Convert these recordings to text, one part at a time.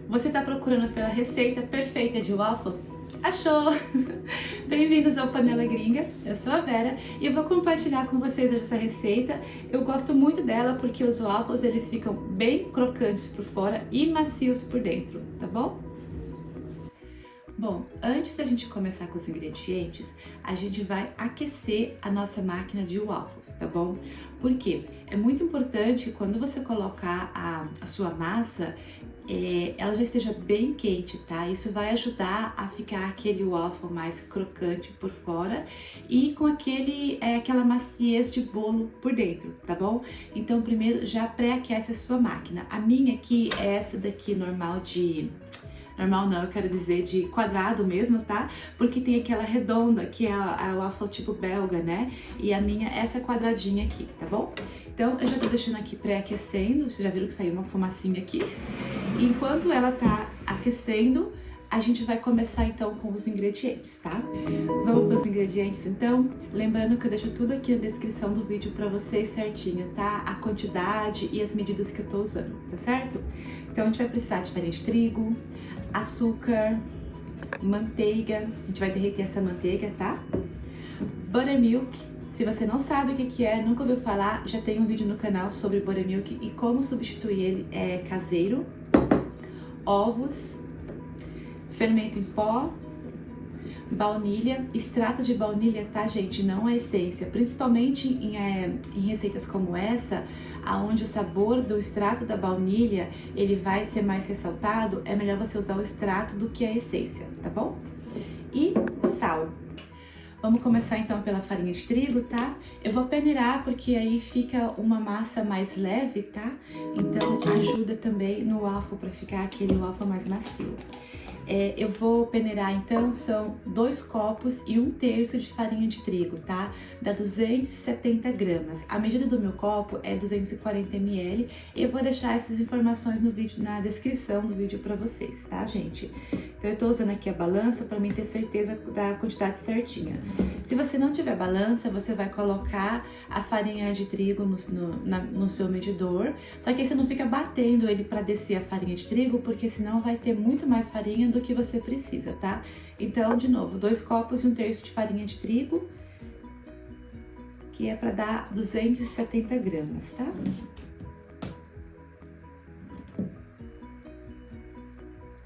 Você está procurando pela receita perfeita de waffles? Achou! Bem-vindos ao Panela Gringa, eu sou a Vera e eu vou compartilhar com vocês hoje essa receita. Eu gosto muito dela porque os waffles eles ficam bem crocantes por fora e macios por dentro, tá bom? Bom, antes da gente começar com os ingredientes, a gente vai aquecer a nossa máquina de waffles, tá bom? Porque é muito importante quando você colocar a sua massa, ela já esteja bem quente, tá? Isso vai ajudar a ficar aquele waffle mais crocante por fora e com aquela maciez de bolo por dentro, tá bom? Então primeiro já pré-aquece a sua máquina. A minha aqui é essa daqui normal Normal não, eu quero dizer de quadrado mesmo, tá? Porque tem aquela redonda, que é a waffle tipo belga, né? E a minha é essa quadradinha aqui, tá bom? Então, eu já tô deixando aqui pré-aquecendo, vocês já viram que saiu uma fumacinha aqui. Enquanto ela tá aquecendo, a gente vai começar então com os ingredientes, tá? Vamos para os ingredientes então? Lembrando que eu deixo tudo aqui na descrição do vídeo pra vocês certinho, tá? A quantidade e as medidas que eu tô usando, tá certo? Então, a gente vai precisar de farinha de trigo, açúcar, manteiga, a gente vai derreter essa manteiga, tá? Buttermilk, se você não sabe o que é, nunca ouviu falar, já tem um vídeo no canal sobre buttermilk e como substituir ele caseiro. Ovos, fermento em pó, baunilha, extrato de baunilha, tá, gente? Não é essência, principalmente em receitas como essa, aonde o sabor do extrato da baunilha ele vai ser mais ressaltado, é melhor você usar o extrato do que a essência, tá bom? E sal. Vamos começar então pela farinha de trigo, tá? Eu vou peneirar porque aí fica uma massa mais leve, tá? Então ajuda também no waffle para ficar aquele waffle mais macio. Eu vou peneirar então, são 2 copos e 1/3 de farinha de trigo, tá? Dá 270 gramas. A medida do meu copo é 240 ml. Eu vou deixar essas informações no vídeo, na descrição do vídeo pra vocês, tá, gente? Então eu tô usando aqui a balança pra mim ter certeza da quantidade certinha. Se você não tiver balança, você vai colocar a farinha de trigo no seu medidor. Só que aí você não fica batendo ele pra descer a farinha de trigo, porque senão vai ter muito mais farinha do que você precisa, tá? Então, de novo, 2 copos e 1/3 de farinha de trigo, que é pra dar 270 gramas, tá?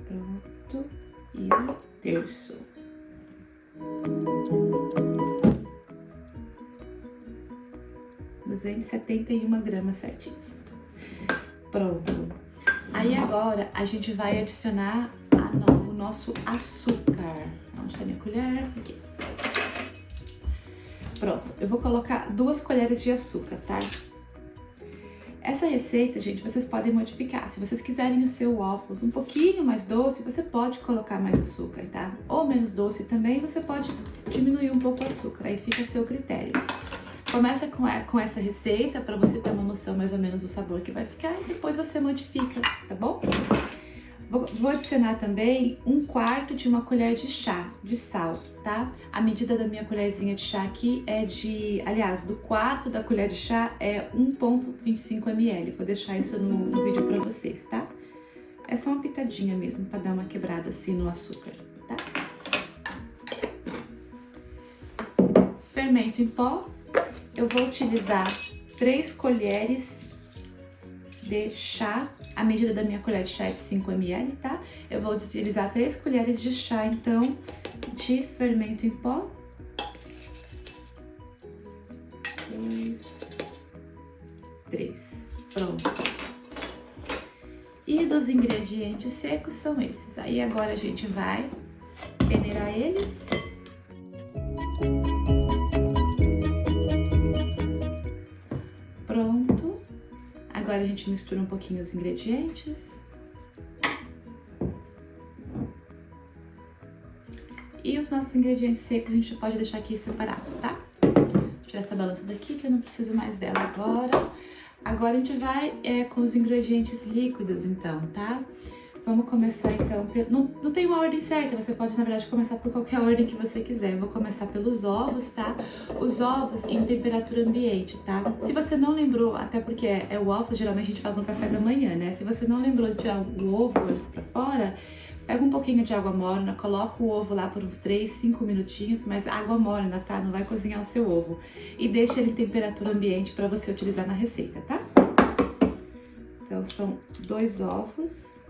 Pronto. E 1/3. £271 certinho. Pronto. Aí agora a gente vai adicionar o nosso açúcar. Onde tá minha colher? Aqui. Pronto, eu vou colocar 2 colheres de açúcar, tá? Essa receita, gente, vocês podem modificar. Se vocês quiserem o seu waffles um pouquinho mais doce, você pode colocar mais açúcar, tá? Ou menos doce também, você pode diminuir um pouco o açúcar, aí fica a seu critério. Começa com essa receita para você ter uma noção mais ou menos do sabor que vai ficar e depois você modifica, tá bom? Vou adicionar também 1/4 de uma colher de chá de sal, tá? A medida da minha colherzinha de chá aqui é aliás, do quarto da colher de chá é 1,25 ml. Vou deixar isso no vídeo pra vocês, tá? É só uma pitadinha mesmo, pra dar uma quebrada assim no açúcar, tá? Fermento em pó. Eu vou utilizar 3 colheres de chá, a medida da minha colher de chá é de 5 ml, tá? Eu vou utilizar 3 colheres de chá, então, de fermento em pó. 2, 3. Pronto. E dos ingredientes secos são esses. Aí agora a gente vai peneirar eles. Pronto. Agora a gente mistura um pouquinho os ingredientes. E os nossos ingredientes secos a gente pode deixar aqui separado, tá? Vou tirar essa balança daqui que eu não preciso mais dela agora. Agora a gente vai com os ingredientes líquidos então, tá? Vamos começar então, não tem uma ordem certa, você pode na verdade começar por qualquer ordem que você quiser. Eu vou começar pelos ovos, tá? Os ovos em temperatura ambiente, tá? Se você não lembrou, até porque é o ovo, geralmente a gente faz no café da manhã, né? Se você não lembrou de tirar o ovo antes pra fora, pega um pouquinho de água morna, coloca o ovo lá por uns 3, 5 minutinhos, mas água morna, tá? Não vai cozinhar o seu ovo. E deixa ele em temperatura ambiente pra você utilizar na receita, tá? Então são 2 ovos.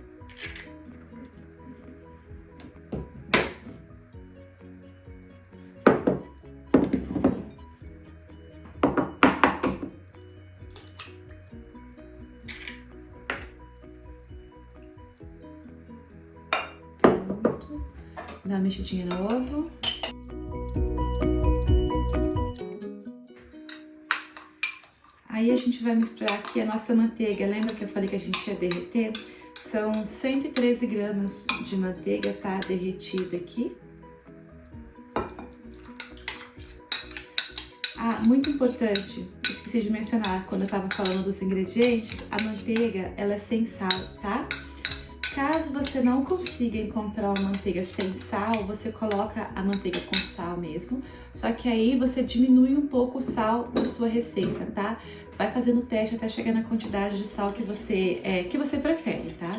Dá uma mexidinha no ovo. Aí a gente vai misturar aqui a nossa manteiga. Lembra que eu falei que a gente ia derreter? São 113 gramas de manteiga, tá? Derretida aqui. Ah, muito importante, esqueci de mencionar quando eu tava falando dos ingredientes, a manteiga, ela é sem sal, tá? Caso você não consiga encontrar uma manteiga sem sal, você coloca a manteiga com sal mesmo, só que aí você diminui um pouco o sal da sua receita, tá? Vai fazendo o teste até chegar na quantidade de sal que você prefere, tá?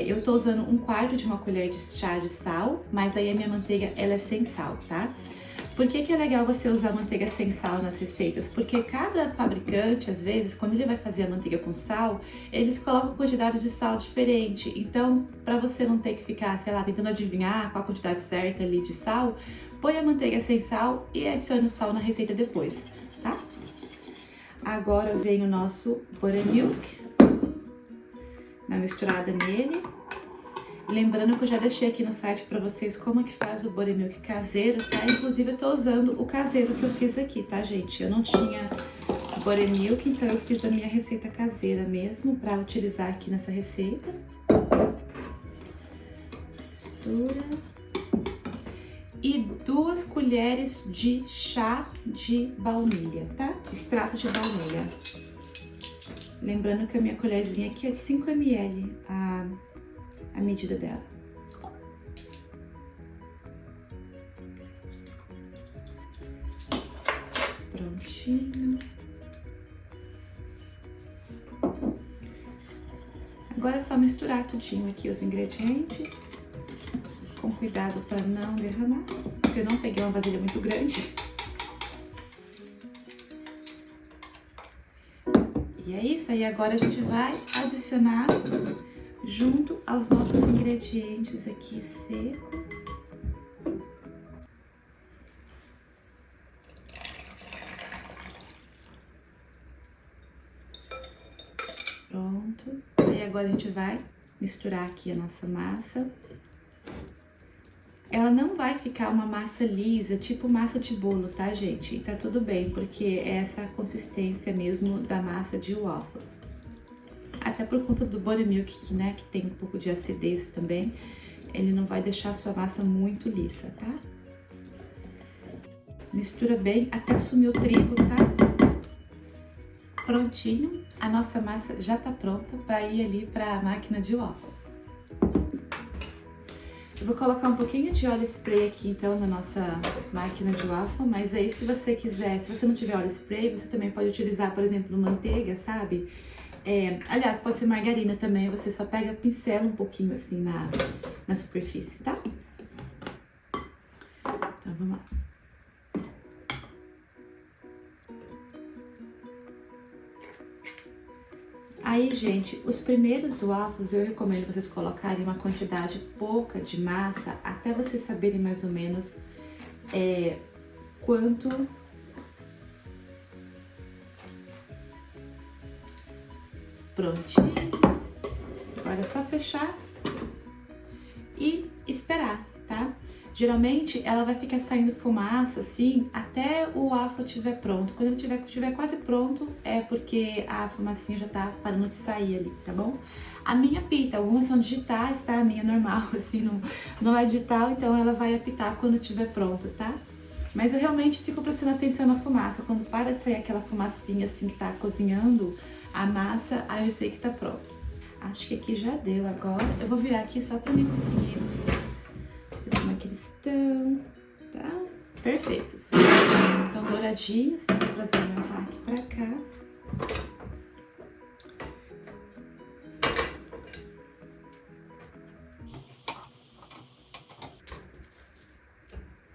Eu tô usando 1/4 de uma colher de chá de sal, mas aí a minha manteiga, ela é sem sal, tá? Por que é legal você usar manteiga sem sal nas receitas? Porque cada fabricante, às vezes, quando ele vai fazer a manteiga com sal, eles colocam quantidade de sal diferente. Então, para você não ter que ficar, sei lá, tentando adivinhar qual a quantidade certa ali de sal, põe a manteiga sem sal e adicione o sal na receita depois, tá? Agora vem o nosso buttermilk, na misturada nele. Lembrando que eu já deixei aqui no site pra vocês como que faz o buttermilk caseiro, tá? Inclusive eu tô usando o caseiro que eu fiz aqui, tá, gente? Eu não tinha buttermilk, então eu fiz a minha receita caseira mesmo pra utilizar aqui nessa receita. Mistura. E 2 colheres de chá de baunilha, tá? Extrato de baunilha. Lembrando que a minha colherzinha aqui é de 5 ml, a medida dela. Prontinho. Agora é só misturar tudinho aqui os ingredientes, com cuidado para não derramar, porque eu não peguei uma vasilha muito grande. E é isso, aí agora a gente vai adicionar junto aos nossos ingredientes aqui secos. Pronto. Aí agora a gente vai misturar aqui a nossa massa. Ela não vai ficar uma massa lisa, tipo massa de bolo, tá, gente? E tá tudo bem, porque é essa a consistência mesmo da massa de waffles. Até por conta do buttermilk, que tem um pouco de acidez também, ele não vai deixar a sua massa muito lisa, tá? Mistura bem até sumir o trigo, tá? Prontinho, a nossa massa já tá pronta para ir ali para a máquina de waffle. Eu vou colocar um pouquinho de óleo spray aqui então na nossa máquina de waffle, mas aí se você quiser, se você não tiver óleo spray, você também pode utilizar, por exemplo, manteiga, sabe? Aliás, pode ser margarina também, você só pega, pincela um pouquinho assim na superfície, tá? Então vamos lá. Aí, gente, os primeiros waffles eu recomendo vocês colocarem uma quantidade pouca de massa, até vocês saberem mais ou menos quanto prontinho. Agora é só fechar e esperar, tá? Geralmente ela vai ficar saindo fumaça assim até o waffle estiver pronto. Quando ele estiver quase pronto é porque a fumacinha já tá parando de sair ali, tá bom? A minha apita, algumas são digitais, tá? A minha é normal, assim, não é digital, então ela vai apitar quando estiver pronto, tá? Mas eu realmente fico prestando atenção na fumaça. Quando para de sair aquela fumacinha assim que tá cozinhando a massa, aí eu sei que tá pronto. Acho que aqui já deu agora. Eu vou virar aqui só pra mim conseguir ver como é que eles estão, tá? Perfeitos. Então, douradinhos. Vou trazer meu rack pra cá.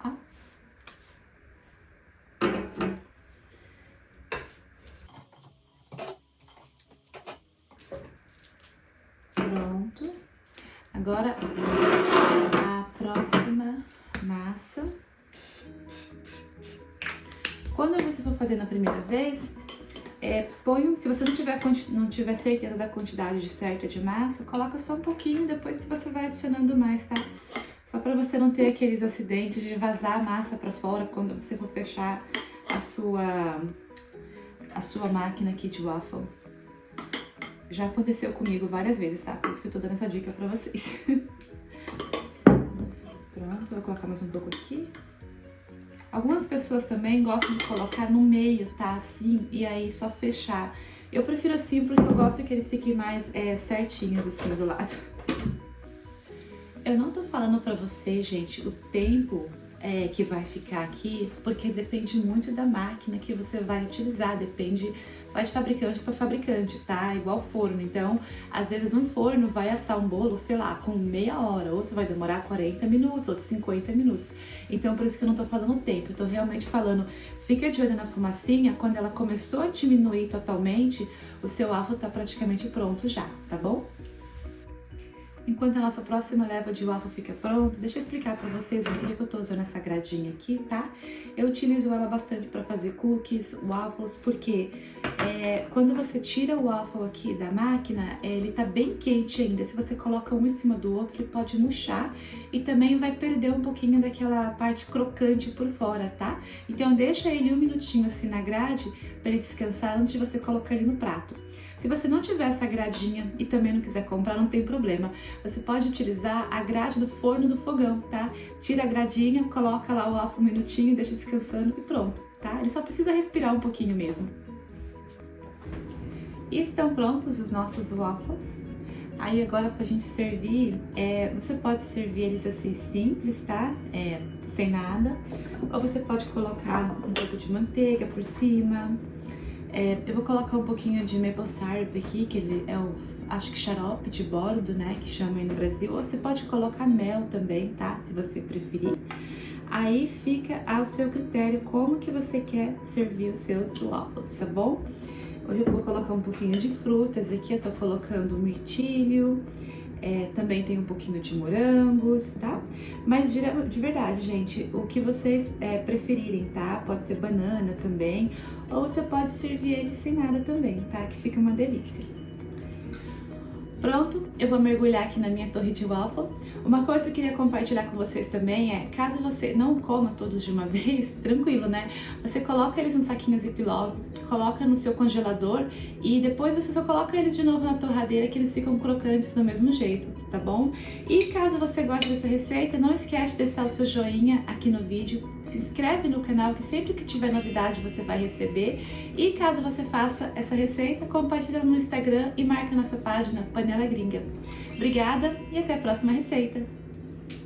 Ó. Pronto. Agora, a próxima massa. Quando você for fazer na primeira vez, se você não tiver certeza da quantidade certa de massa, coloca só um pouquinho, depois você vai adicionando mais, tá? Só para você não ter aqueles acidentes de vazar a massa para fora quando você for fechar a sua máquina aqui de waffle. Já aconteceu comigo várias vezes, tá? Por isso que eu tô dando essa dica pra vocês. Pronto, vou colocar mais um pouco aqui. Algumas pessoas também gostam de colocar no meio, tá? Assim, e aí só fechar. Eu prefiro assim porque eu gosto que eles fiquem mais certinhos assim do lado. Eu não tô falando pra vocês, gente, o tempo que vai ficar aqui, porque depende muito da máquina que você vai utilizar, vai de fabricante para fabricante, tá? Igual forno. Então, às vezes um forno vai assar um bolo, sei lá, com meia hora, outro vai demorar 40 minutos, outro 50 minutos. Então, por isso que eu não tô falando o tempo, eu tô realmente falando, fica de olho na fumacinha, quando ela começou a diminuir totalmente, o seu waffle tá praticamente pronto já, tá bom? Enquanto a nossa próxima leva de waffle fica pronta, deixa eu explicar pra vocês o que eu tô usando essa gradinha aqui, tá? Eu utilizo ela bastante pra fazer cookies, waffles, porque quando você tira o waffle aqui da máquina, ele tá bem quente ainda. Se você coloca um em cima do outro, ele pode murchar e também vai perder um pouquinho daquela parte crocante por fora, tá? Então deixa ele um minutinho assim na grade pra ele descansar antes de você colocar ele no prato. Se você não tiver essa gradinha e também não quiser comprar, não tem problema. Você pode utilizar a grade do forno do fogão, tá? Tira a gradinha, coloca lá o waffle um minutinho, deixa descansando e pronto, tá? Ele só precisa respirar um pouquinho mesmo. E estão prontos os nossos waffles. Aí agora pra gente servir, você pode servir eles assim simples, tá? Sem nada. Ou você pode colocar um pouco de manteiga por cima. Eu vou colocar um pouquinho de maple syrup aqui, que ele acho que xarope de bordo, né, que chama aí no Brasil. Ou você pode colocar mel também, tá, se você preferir. Aí fica ao seu critério como que você quer servir os seus waffles, tá bom? Hoje eu vou colocar um pouquinho de frutas aqui, eu tô colocando mirtilo, também tem um pouquinho de morangos, tá? Mas de verdade, gente, o que vocês preferirem, tá? Pode ser banana também, ou você pode servir ele sem nada também, tá? Que fica uma delícia. Pronto, eu vou mergulhar aqui na minha torre de waffles. Uma coisa que eu queria compartilhar com vocês também caso você não coma todos de uma vez, tranquilo, né? Você coloca eles num saquinho Ziploc, coloca no seu congelador e depois você só coloca eles de novo na torradeira que eles ficam crocantes do mesmo jeito, tá bom? E caso você goste dessa receita, não esquece de deixar o seu joinha aqui no vídeo, se inscreve no canal que sempre que tiver novidade você vai receber. E caso você faça essa receita, compartilha no Instagram e marca nossa página Panela Gringa. Obrigada e até a próxima receita!